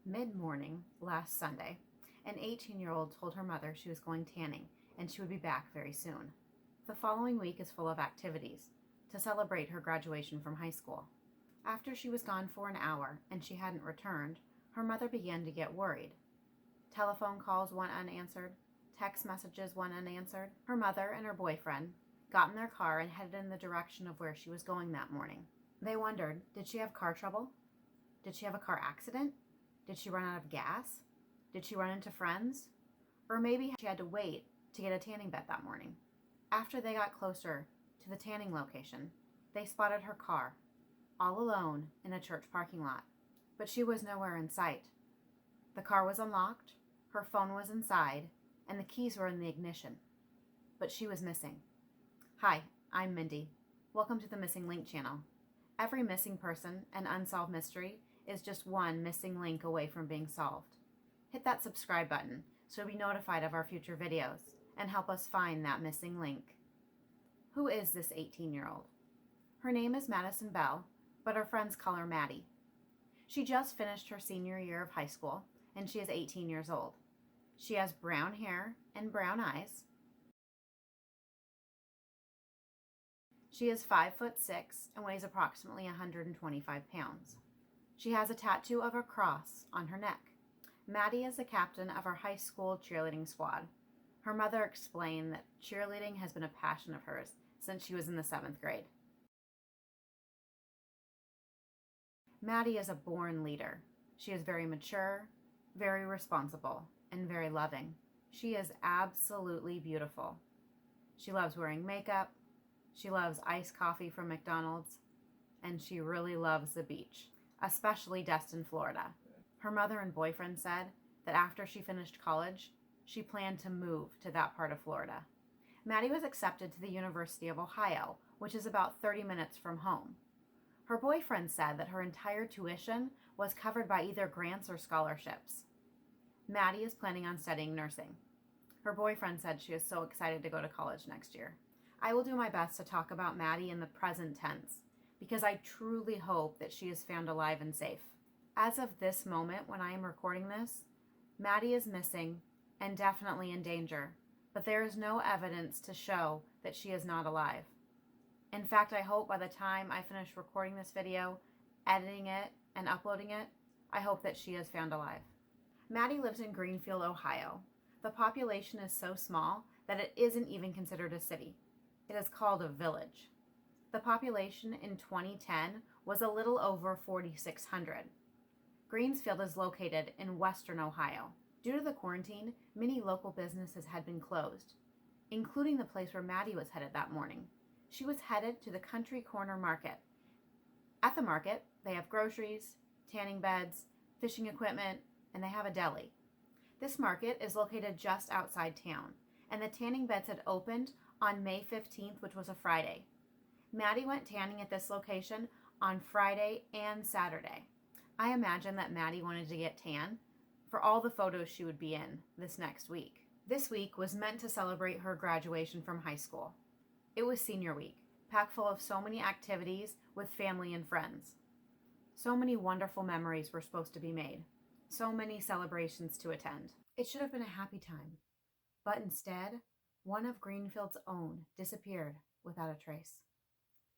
Mid-morning last Sunday, an 18-year-old told her mother she was going tanning and she would be back very soon. The following week is full of activities to celebrate her graduation from high school. After she was gone for an hour and she hadn't returned, her mother began to get worried. Telephone calls went unanswered, text messages went unanswered. Her mother and her boyfriend got in their car and headed in the direction of where she was going that morning. They wondered, did she have car trouble? Did she have a car accident? Did she run out of gas? Did she run into friends? Or maybe she had to wait to get a tanning bed that morning. After they got closer to the tanning location, they spotted her car, all alone in a church parking lot. But she was nowhere in sight. The car was unlocked, her phone was inside, and the keys were in the ignition. But she was missing. Hi, I'm Mindy. Welcome to the Missing Link channel. Every missing person and unsolved mystery is just one missing link away from being solved. Hit that subscribe button so you'll be notified of our future videos and help us find that missing link. Who is this 18-year-old? Her name is Madison Bell, but her friends call her Maddy. She just finished her senior year of high school, and she is 18 years old. She has brown hair and brown eyes. She is 5'6" and weighs approximately 125 pounds. She has a tattoo of a cross on her neck. Maddy is the captain of her high school cheerleading squad. Her mother explained that cheerleading has been a passion of hers since she was in the 7th grade. Maddy is a born leader. She is very mature, very responsible, and very loving. She is absolutely beautiful. She loves wearing makeup. She loves iced coffee from McDonald's, and she really loves the beach, especially Destin, Florida. Her mother and boyfriend said that after she finished college, she planned to move to that part of Florida. Maddy was accepted to the University of Ohio, which is about 30 minutes from home. Her boyfriend said that her entire tuition was covered by either grants or scholarships. Maddy is planning on studying nursing. Her boyfriend said she is so excited to go to college next year. I will do my best to talk about Maddy in the present tense, because I truly hope that she is found alive and safe. As of this moment when I am recording this, Maddy is missing and definitely in danger, but there is no evidence to show that she is not alive. In fact, I hope by the time I finish recording this video, editing it, and uploading it, I hope that she is found alive. Maddy lives in Greenfield, Ohio. The population is so small that it isn't even considered a city. It is called a village. The population in 2010 was a little over 4,600. Greenfield is located in western Ohio. Due to the quarantine, many local businesses had been closed, including the place where Maddy was headed that morning. She was headed to the Country Corner Market. At the market, they have groceries, tanning beds, fishing equipment, and they have a deli. This market is located just outside town, and the tanning beds had opened on May 15th, which was a Friday. Maddy went tanning at this location on Friday and Saturday. I imagine that Maddy wanted to get tan for all the photos she would be in this next week. This week was meant to celebrate her graduation from high school. It was senior week, packed full of so many activities with family and friends. So many wonderful memories were supposed to be made. So many celebrations to attend. It should have been a happy time, but instead, one of Greenfield's own disappeared without a trace.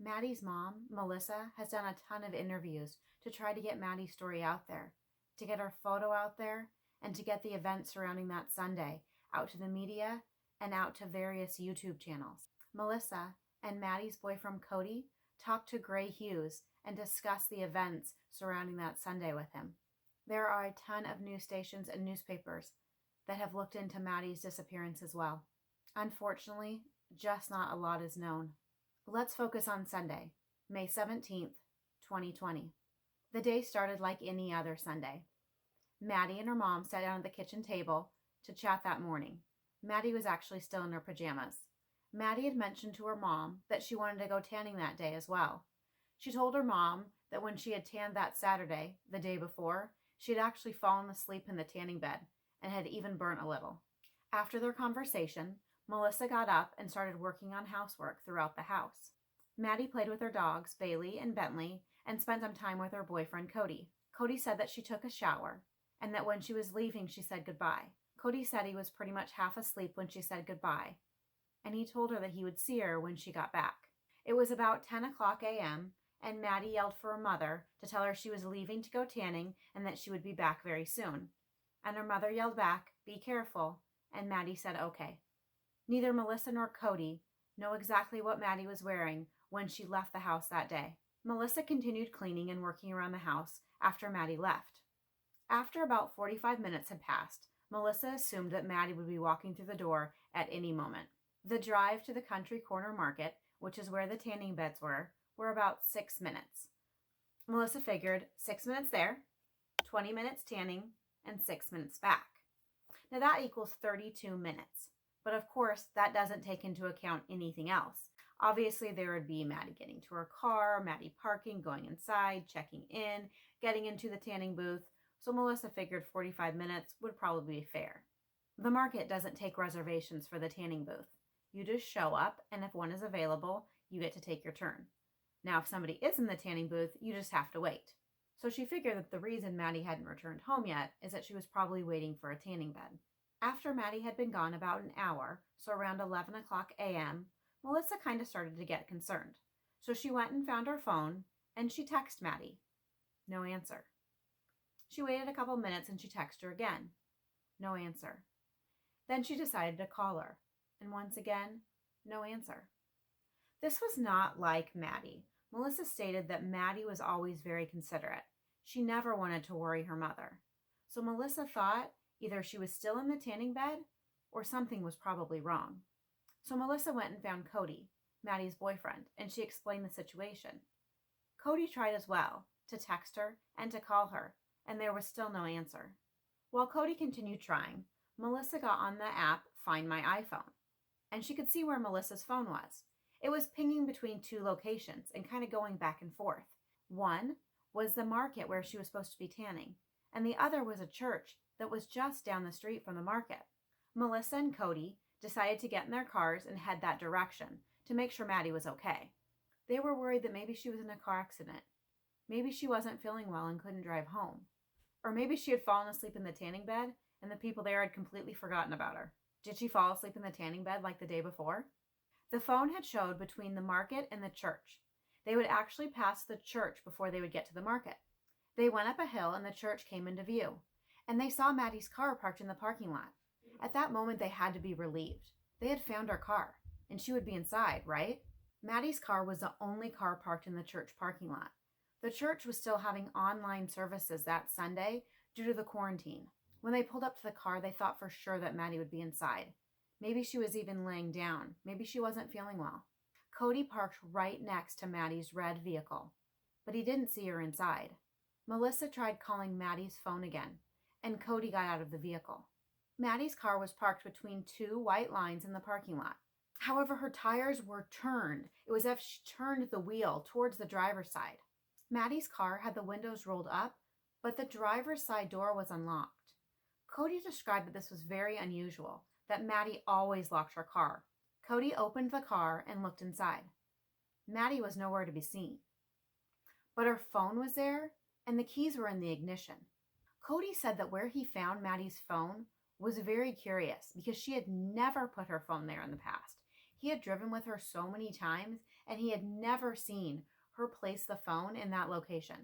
Maddy's mom, Melissa, has done a ton of interviews to try to get Maddy's story out there, to get her photo out there, and to get the events surrounding that Sunday out to the media and out to various YouTube channels. Melissa and Maddy's boyfriend Cody talked to Gray Hughes and discussed the events surrounding that Sunday with him. There are a ton of news stations and newspapers that have looked into Maddy's disappearance as well. Unfortunately, just not a lot is known. Let's focus on Sunday, May 17th, 2020. The day started like any other Sunday. Maddy and her mom sat down at the kitchen table to chat that morning. Maddy was actually still in her pajamas. Maddy had mentioned to her mom that she wanted to go tanning that day as well. She told her mom that when she had tanned that Saturday, the day before, she had actually fallen asleep in the tanning bed and had even burnt a little. After their conversation, Melissa got up and started working on housework throughout the house. Maddy played with her dogs, Bailey and Bentley, and spent some time with her boyfriend, Cody. Cody said that she took a shower and that when she was leaving, she said goodbye. Cody said he was pretty much half asleep when she said goodbye, and he told her that he would see her when she got back. It was about 10 o'clock a.m., and Maddy yelled for her mother to tell her she was leaving to go tanning and that she would be back very soon. And her mother yelled back, "Be careful," and Maddy said okay. Neither Melissa nor Cody know exactly what Maddy was wearing when she left the house that day. Melissa continued cleaning and working around the house after Maddy left. After about 45 minutes had passed, Melissa assumed that Maddy would be walking through the door at any moment. The drive to the country corner market, which is where the tanning beds were about 6 minutes. Melissa figured 6 minutes there, 20 minutes tanning, and 6 minutes back. Now that equals 32 minutes. But of course, that doesn't take into account anything else. Obviously, there would be Maddy getting to her car, Maddy parking, going inside, checking in, getting into the tanning booth. So Melissa figured 45 minutes would probably be fair. The market doesn't take reservations for the tanning booth. You just show up, and if one is available, you get to take your turn. Now, if somebody is in the tanning booth, you just have to wait. So she figured that the reason Maddy hadn't returned home yet is that she was probably waiting for a tanning bed. After Maddy had been gone about an hour, so around 11 o'clock a.m., Melissa kind of started to get concerned. So she went and found her phone, and she texted Maddy. No answer. She waited a couple minutes and she texted her again. No answer. Then she decided to call her, and once again, no answer. This was not like Maddy. Melissa stated that Maddy was always very considerate. She never wanted to worry her mother. So Melissa thought either she was still in the tanning bed or something was probably wrong. So Melissa went and found Cody, Maddy's boyfriend, and she explained the situation. Cody tried as well to text her and to call her, and there was still no answer. While Cody continued trying, Melissa got on the app Find My iPhone, and she could see where Melissa's phone was. It was pinging between two locations and kind of going back and forth. One was the market where she was supposed to be tanning, and the other was a church that was just down the street from the market. Melissa and Cody decided to get in their cars and head that direction to make sure Maddy was okay. They were worried that maybe she was in a car accident. Maybe she wasn't feeling well and couldn't drive home. Or maybe she had fallen asleep in the tanning bed and the people there had completely forgotten about her. Did she fall asleep in the tanning bed like the day before? The phone had showed between the market and the church. They would actually pass the church before they would get to the market. They went up a hill and the church came into view, and they saw Maddy's car parked in the parking lot. At that moment, they had to be relieved. They had found her car, and she would be inside, right? Maddy's car was the only car parked in the church parking lot. The church was still having online services that Sunday due to the quarantine. When they pulled up to the car, they thought for sure that Maddy would be inside. Maybe she was even laying down. Maybe she wasn't feeling well. Cody parked right next to Maddy's red vehicle, but he didn't see her inside. Melissa tried calling Maddy's phone again, and Cody got out of the vehicle. Maddy's car was parked between two white lines in the parking lot. However, her tires were turned. It was as if she turned the wheel towards the driver's side. Maddy's car had the windows rolled up, but the driver's side door was unlocked. Cody described that this was very unusual, that Maddy always locked her car. Cody opened the car and looked inside. Maddy was nowhere to be seen. But her phone was there, and the keys were in the ignition. Cody said that where he found Maddy's phone was very curious because she had never put her phone there in the past. He had driven with her so many times, and he had never seen her place the phone in that location.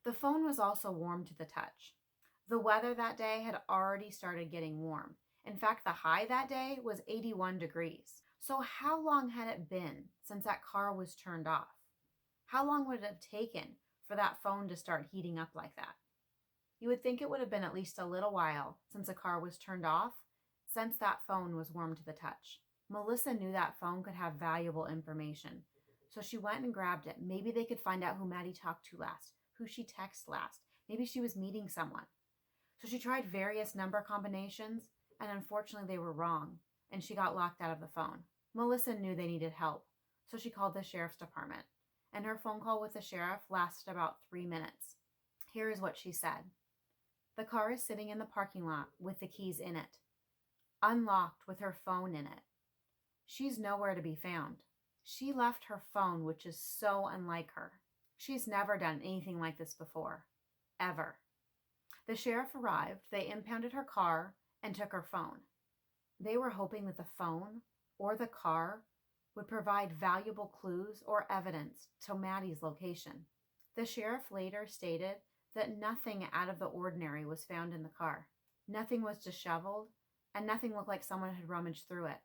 The phone was also warm to the touch. The weather that day had already started getting warm. In fact, the high that day was 81 degrees. So how long had it been since that car was turned off? How long would it have taken for that phone to start heating up like that? You would think it would have been at least a little while since a car was turned off, since that phone was warm to the touch. Melissa knew that phone could have valuable information, so she went and grabbed it. Maybe they could find out who Maddy talked to last, who she texted last. Maybe she was meeting someone. So she tried various number combinations, and unfortunately they were wrong, and she got locked out of the phone. Melissa knew they needed help, so she called the sheriff's department, and her phone call with the sheriff lasted about 3 minutes. Here is what she said. The car is sitting in the parking lot with the keys in it, unlocked with her phone in it. She's nowhere to be found. She left her phone, which is so unlike her. She's never done anything like this before, ever. The sheriff arrived, they impounded her car, and took her phone. They were hoping that the phone or the car would provide valuable clues or evidence to Maddy's location. The sheriff later stated that nothing out of the ordinary was found in the car. Nothing was disheveled, and nothing looked like someone had rummaged through it.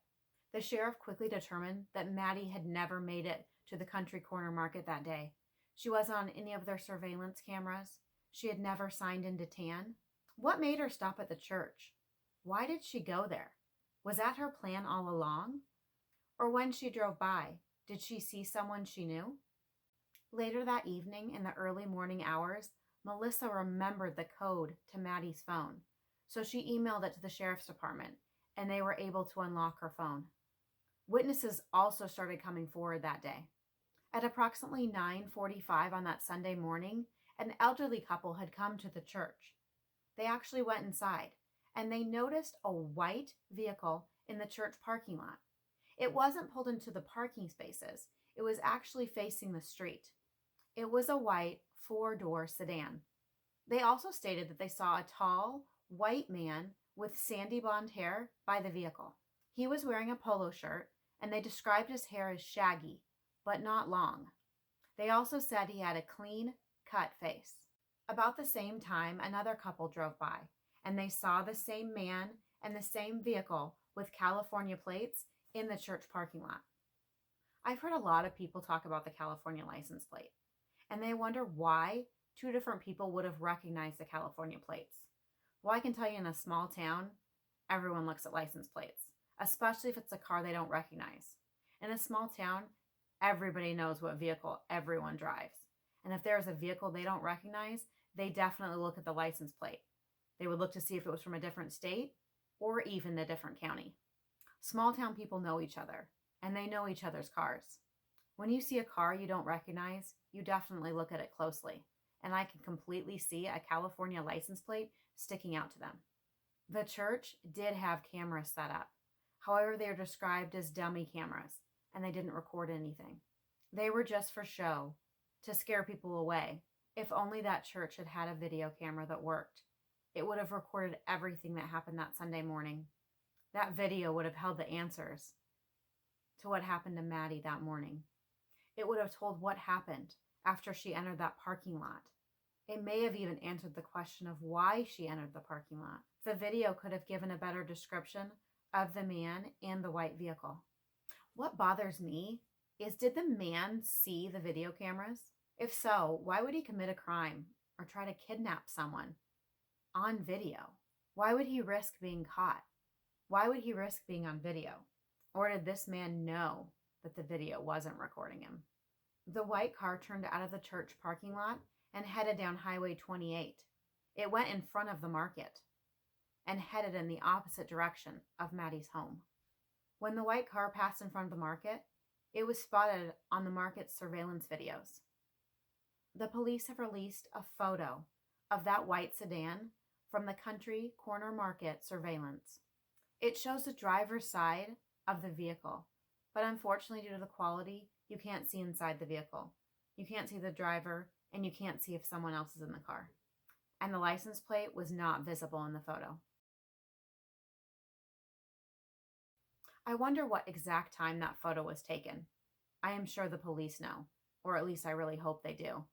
The sheriff quickly determined that Maddy had never made it to the country corner market that day. She wasn't on any of their surveillance cameras. She had never signed into TAN. What made her stop at the church? Why did she go there? Was that her plan all along? Or when she drove by, did she see someone she knew? Later that evening, in the early morning hours, Melissa remembered the code to Maddy's phone. So she emailed it to the sheriff's department, and they were able to unlock her phone. Witnesses also started coming forward that day. At approximately 9:45 on that Sunday morning, an elderly couple had come to the church. They actually went inside, and they noticed a white vehicle in the church parking lot. It wasn't pulled into the parking spaces. It was actually facing the street. It was a white 4-door sedan. They also stated that they saw a tall, white man with sandy blonde hair by the vehicle. He was wearing a polo shirt, and they described his hair as shaggy, but not long. They also said he had a clean-cut face. About the same time, another couple drove by, and they saw the same man and the same vehicle with California plates in the church parking lot. I've heard a lot of people talk about the California license plate, and they wonder why two different people would have recognized the California plates. Well, I can tell you, in a small town, everyone looks at license plates, especially if it's a car they don't recognize. In a small town, everybody knows what vehicle everyone drives. And if there's a vehicle they don't recognize, they definitely look at the license plate. They would look to see if it was from a different state or even a different county. Small town people know each other, and they know each other's cars. When you see a car you don't recognize, you definitely look at it closely. And I can completely see a California license plate sticking out to them. The church did have cameras set up. However, they are described as dummy cameras, and they didn't record anything. They were just for show, to scare people away. If only that church had had a video camera that worked, it would have recorded everything that happened that Sunday morning. That video would have held the answers to what happened to Maddy that morning. It would have told what happened after she entered that parking lot. It may have even answered the question of why she entered the parking lot. The video could have given a better description of the man and the white vehicle. What bothers me is, did the man see the video cameras? If so, why would he commit a crime or try to kidnap someone on video? Why would he risk being caught? Why would he risk being on video? Or did this man know that the video wasn't recording him? The white car turned out of the church parking lot and headed down Highway 28. It went in front of the market and headed in the opposite direction of Maddy's home. When the white car passed in front of the market, it was spotted on the market's surveillance videos. The police have released a photo of that white sedan from the country corner market surveillance. It shows the driver's side of the vehicle, but unfortunately, due to the quality, you can't see inside the vehicle. You can't see the driver, and you can't see if someone else is in the car. And the license plate was not visible in the photo. I wonder what exact time that photo was taken. I am sure the police know, or at least I really hope they do.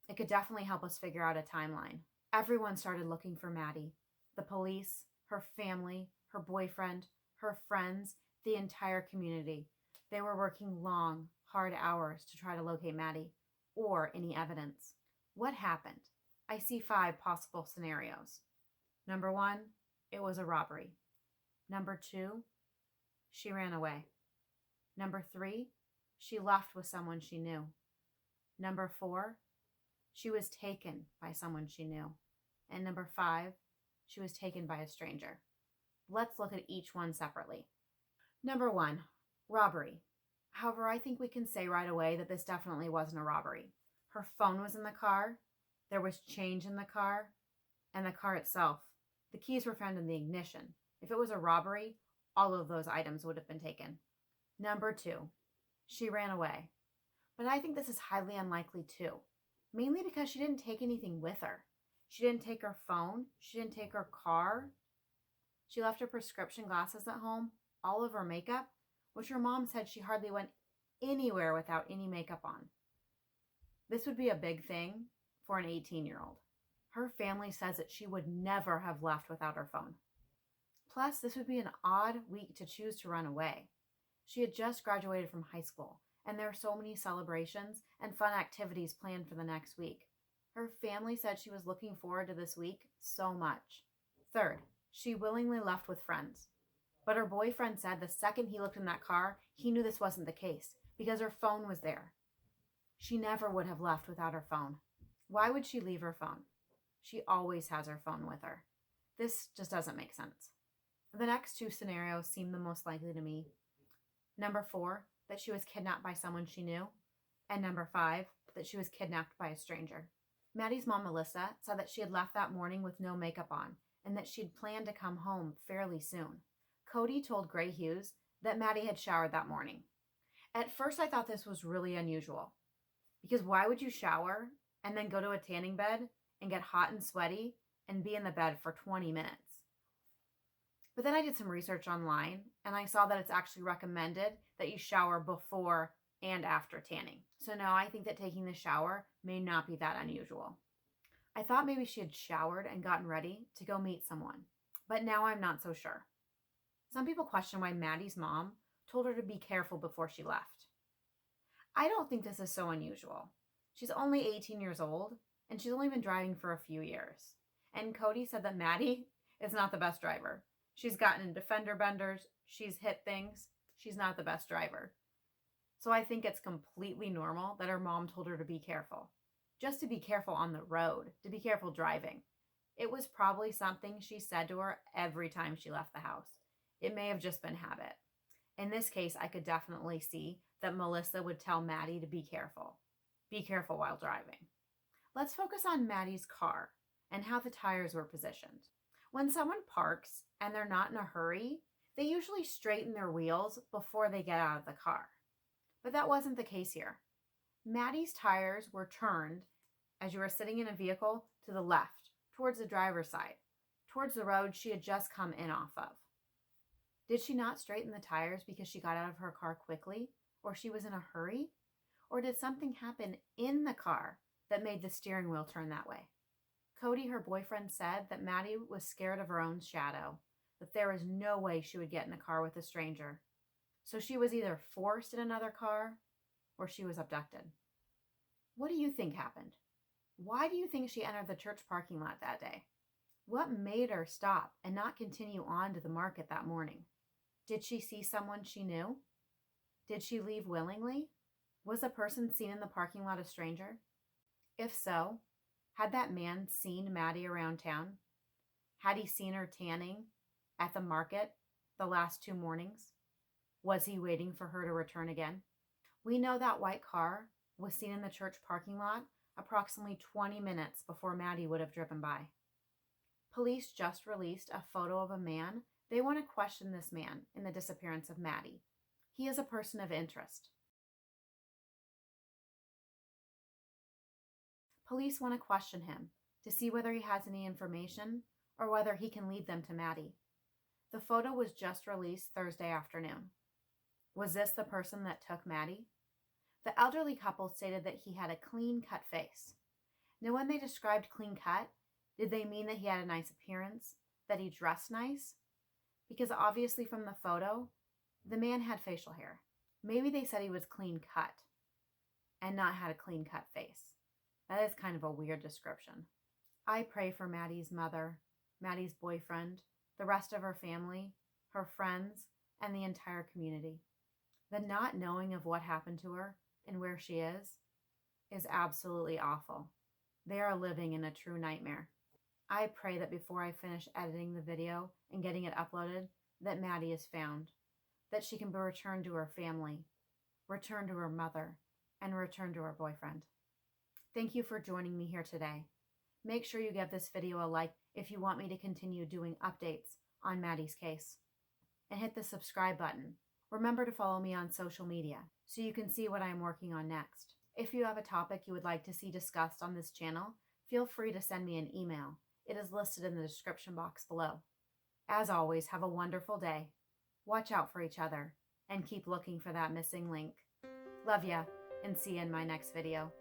It could definitely help us figure out a timeline. Everyone started looking for Maddy. The police, her family, her boyfriend, her friends, the entire community. They were working long, hard hours to try to locate Maddy, or any evidence. What happened? I see 5 possible scenarios. Number 1, it was a robbery. Number 2, she ran away. Number 3, she left with someone she knew. Number 4, she was taken by someone she knew. And number 5, she was taken by a stranger. Let's look at each one separately. Number 1, robbery. However, I think we can say right away that this definitely wasn't a robbery. Her phone was in the car, there was change in the car, and the car itself. The keys were found in the ignition. If it was a robbery, all of those items would have been taken. Number 2, she ran away. But I think this is highly unlikely too, mainly because she didn't take anything with her. She didn't take her phone. She didn't take her car. She left her prescription glasses at home, all of her makeup, which her mom said she hardly went anywhere without any makeup on. This would be a big thing for an 18-year-old. Her family says that she would never have left without her phone. Plus, this would be an odd week to choose to run away. She had just graduated from high school, and there were so many celebrations and fun activities planned for the next week. Her family said she was looking forward to this week so much. Third, she willingly left with friends. But her boyfriend said the second he looked in that car, he knew this wasn't the case because her phone was there. She never would have left without her phone. Why would she leave her phone? She always has her phone with her. This just doesn't make sense. The next two scenarios seem the most likely to me. Number 4, that she was kidnapped by someone she knew. And number 5, that she was kidnapped by a stranger. Maddy's mom, Melissa, said that she had left that morning with no makeup on and that she'd planned to come home fairly soon. Cody told Gray Hughes that Maddy had showered that morning. At first, I thought this was really unusual because why would you shower and then go to a tanning bed and get hot and sweaty and be in the bed for 20 minutes? But then I did some research online and I saw that it's actually recommended that you shower before and after tanning. So now I think that taking the shower may not be that unusual. I thought maybe she had showered and gotten ready to go meet someone, but now I'm not so sure. Some people question why Maddy's mom told her to be careful before she left. I don't think this is so unusual. She's only 18 years old and she's only been driving for a few years. And Cody said that Maddy is not the best driver. She's gotten into fender benders. She's hit things. She's not the best driver. So I think it's completely normal that her mom told her to be careful. Just to be careful on the road, to be careful driving. It was probably something she said to her every time she left the house. It may have just been habit. In this case, I could definitely see that Melissa would tell Maddy to be careful. Be careful while driving. Let's focus on Maddy's car and how the tires were positioned. When someone parks and they're not in a hurry, they usually straighten their wheels before they get out of the car. But that wasn't the case here. Maddy's tires were turned as you were sitting in a vehicle to the left, towards the driver's side, towards the road she had just come in off of. Did she not straighten the tires because she got out of her car quickly, or she was in a hurry? Or did something happen in the car that made the steering wheel turn that way? Cody, her boyfriend, said that Maddy was scared of her own shadow, that there was no way she would get in a car with a stranger. So she was either forced in another car or she was abducted. What do you think happened? Why do you think she entered the church parking lot that day? What made her stop and not continue on to the market that morning? Did she see someone she knew? Did she leave willingly? Was the person seen in the parking lot a stranger? If so, had that man seen Maddy around town? Had he seen her tanning at the market the last 2 mornings? Was he waiting for her to return again? We know that white car was seen in the church parking lot approximately 20 minutes before Maddy would have driven by. Police just released a photo of a man. They want to question this man in the disappearance of Maddy. He is a person of interest. Police want to question him to see whether he has any information or whether he can lead them to Maddy. The photo was just released Thursday afternoon. Was this the person that took Maddy? The elderly couple stated that he had a clean-cut face. Now, when they described clean-cut, did they mean that he had a nice appearance, that he dressed nice? Because obviously from the photo, the man had facial hair. Maybe they said he was clean-cut and not had a clean-cut face. That is kind of a weird description. I pray for Maddy's mother, Maddy's boyfriend, the rest of her family, her friends, and the entire community. The not knowing of what happened to her and where she is absolutely awful. They are living in a true nightmare. I pray that before I finish editing the video and getting it uploaded, that Maddy is found, that she can be returned to her family, returned to her mother, and returned to her boyfriend. Thank you for joining me here today. Make sure you give this video a like if you want me to continue doing updates on Maddy's case. And hit the subscribe button. Remember to follow me on social media so you can see what I am working on next. If you have a topic you would like to see discussed on this channel, feel free to send me an email. It is listed in the description box below. As always, have a wonderful day. Watch out for each other and keep looking for that missing link. Love ya, and see you in my next video.